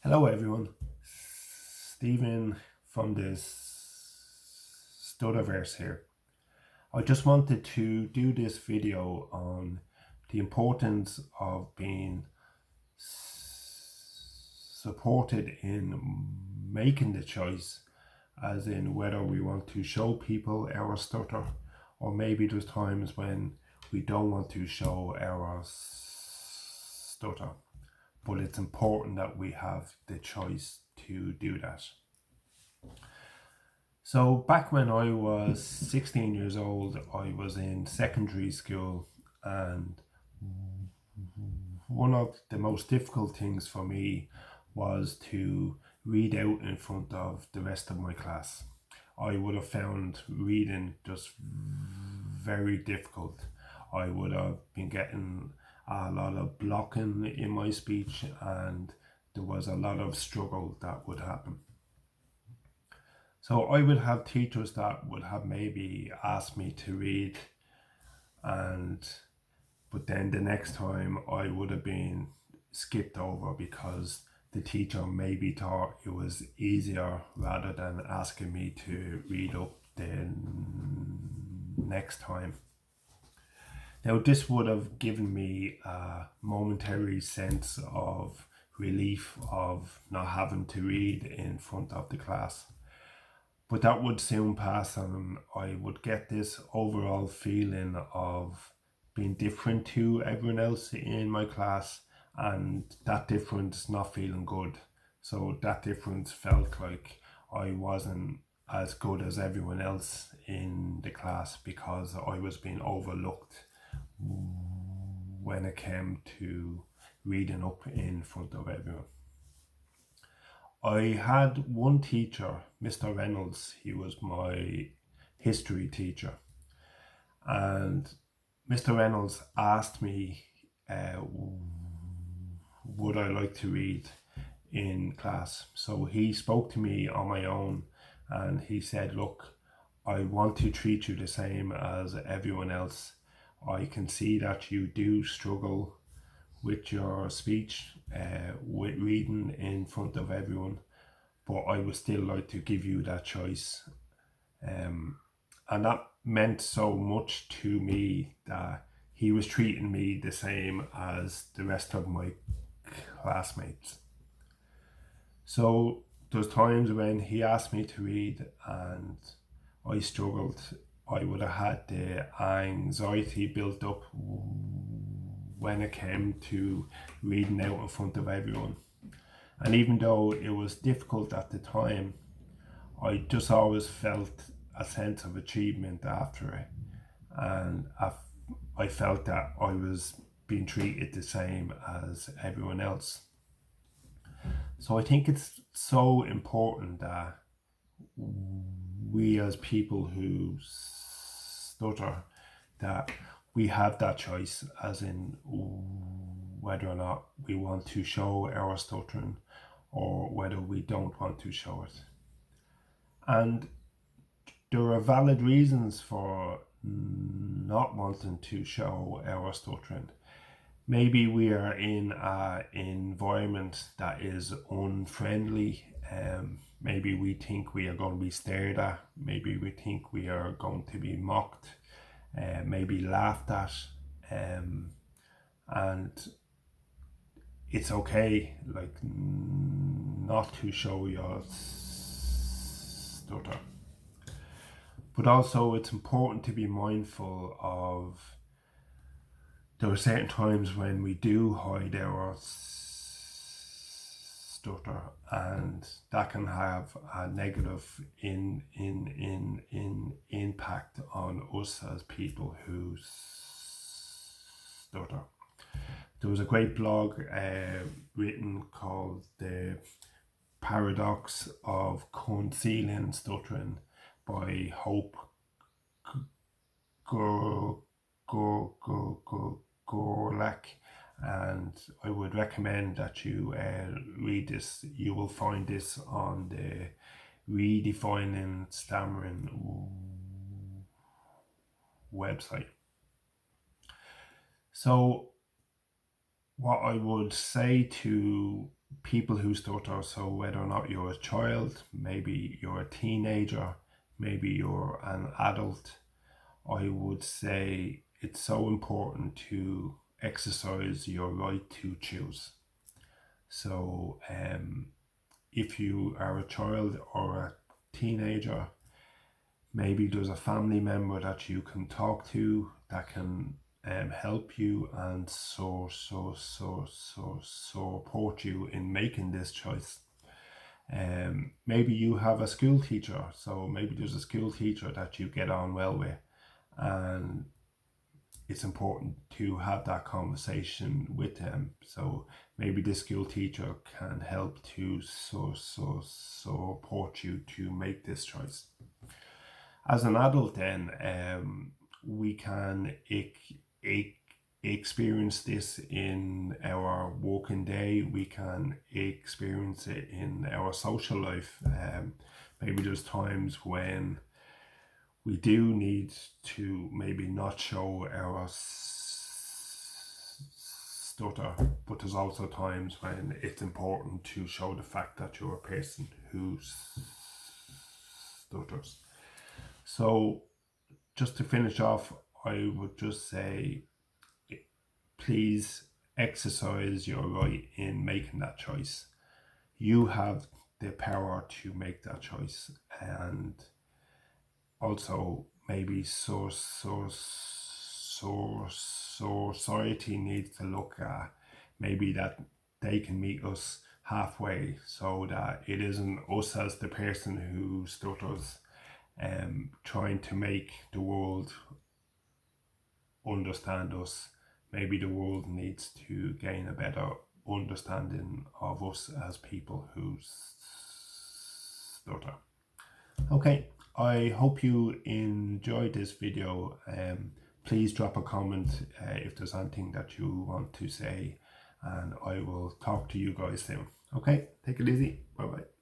Hello everyone, Stephen from the Stutterverse here. I just wanted to do this video on the importance of being supported in making the choice, as in whether we want to show people our stutter, or maybe there's times when we don't want to show our stutter. But it's important that we have the choice to do that. So back when I was 16 years old, I was in secondary school, and one of the most difficult things for me was to read out in front of the rest of my class. I would have found reading just very difficult. I would have been getting a lot of blocking in my speech, and there was a lot of struggle that would happen. So I would have teachers that would have maybe asked me to read, but then the next time I would have been skipped over because the teacher maybe thought it was easier, rather than asking me to read up the next time. Now, this would have given me a momentary sense of relief of not having to read in front of the class. But that would soon pass, and I would get this overall feeling of being different to everyone else in my class, and that difference not feeling good. So that difference felt like I wasn't as good as everyone else in the class because I was being overlooked when it came to reading up in front of everyone. I had one teacher, Mr. Reynolds. He was my history teacher, and Mr. Reynolds asked me, would I like to read in class? So he spoke to me on my own, and he said, look, I want to treat you the same as everyone else. I can see that you do struggle with your speech, with reading in front of everyone, but I would still like to give you that choice. And that meant so much to me that he was treating me the same as the rest of my classmates. So there's times when he asked me to read and I struggled. I would have had the anxiety built up when it came to reading out in front of everyone. And even though it was difficult at the time, I just always felt a sense of achievement after it. And I felt that I was being treated the same as everyone else. So I think it's so important that we as people who stutter, that we have that choice, as in whether or not we want to show our stuttering or whether we don't want to show it. And there are valid reasons for not wanting to show our stuttering. Maybe we are in an environment that is unfriendly. Maybe we think we are going to be stared at. Maybe we think we are going to be mocked, maybe laughed at. And it's okay, like, not to show your stutter. But also it's important to be mindful of there are certain times when we do hide our stutter, and that can have a negative impact on us as people who stutter. There was a great blog written called The Paradox of Concealing Stuttering by Hope Gorlak, and I would recommend that you read this. You will find this on the Redefining Stammering website. So what I would say to people who stutter, so whether or not you're a child, maybe you're a teenager, maybe you're an adult, I would say it's so important to exercise your right to choose. So if you are a child or a teenager, maybe there's a family member that you can talk to that can help you and support you in making this choice. Maybe you have a school teacher, so maybe there's a school teacher that you get on well with, and it's important to have that conversation with them. So maybe the school teacher can help to support you to make this choice. As an adult, then we can experience this in our working day. We can experience it in our social life. Maybe there's times when we do need to maybe not show our stutter, but there's also times when it's important to show the fact that you're a person who stutters. So just to finish off, I would just say, please exercise your right in making that choice. You have the power to make that choice, and also maybe society needs to look at maybe that they can meet us halfway, so that it isn't us as the person who stutters trying to make the world understand us. Maybe the world needs to gain a better understanding of us as people who stutter. Okay, I hope you enjoyed this video. Please drop a comment if there's anything that you want to say, and I will talk to you guys soon. Okay, take it easy. Bye bye.